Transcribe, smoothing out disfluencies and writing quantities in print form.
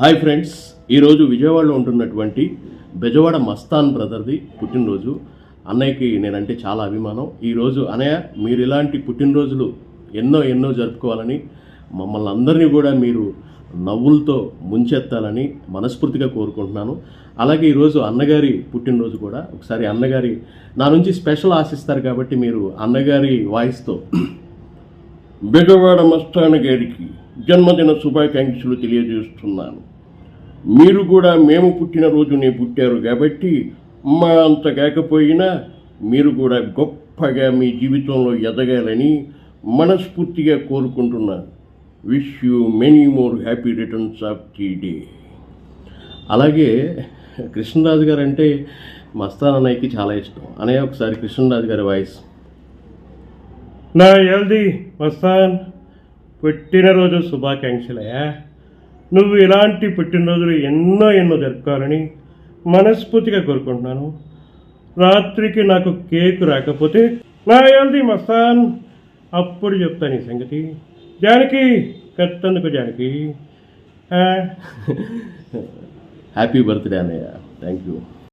Hi friends, ఈరోజు విజయవాడలో ఉంటున్నటువంటి బెజవాడ మస్తాన్ బ్రదర్ది పుట్టినరోజు. అన్నయ్యకి నేనంటే చాలా అభిమానం. ఈరోజు అన్నయ్య మీరు ఇలాంటి పుట్టినరోజులు ఎన్నో జరుపుకోవాలని, మమ్మల్ని అందరినీ కూడా మీరు నవ్వులతో ముంచెత్తాలని మనస్ఫూర్తిగా కోరుకుంటున్నాను. అలాగే ఈరోజు అన్నగారి పుట్టినరోజు కూడా. ఒకసారి అన్నగారి నా నుంచి స్పెషల్ ఆశిస్తారు కాబట్టి మీరు అన్నగారి వాయిస్తో బెజవాడ మస్తాన్ గారికి జన్మదిన శుభాకాంక్షలు తెలియజేస్తున్నాను. మీరు కూడా మేము పుట్టినరోజునే పుట్టారు కాబట్టి మా అంత కాకపోయినా మీరు కూడా గొప్పగా మీ జీవితంలో ఎదగాలని మనస్ఫూర్తిగా కోరుకుంటున్నాను. Wish you many more happy returns of the day. అలాగే కృష్ణరాజు గారు అంటే మస్తాన్ అన్నయ్యకి చాలా ఇష్టం. అన్నయ్య ఒకసారి కృష్ణరాజు గారి వాయిస్. నా ఎల్ది మస్తాన్ పుట్టినరోజు శుభాకాంక్షలయ్యా. నువ్వు ఇలాంటి పుట్టినరోజులు ఎన్నో జరుపుకోవాలని మనస్ఫూర్తిగా కోరుకుంటున్నాను. రాత్రికి నాకు కేకు రాకపోతే నా ఎల్ది మస్తాన్ అప్పుడు చెప్తాను ఈ సంగతి. జానకి కత్తందుకు జానకి. హ్యాపీ బర్త్డే అన్నయ్య. Thank you.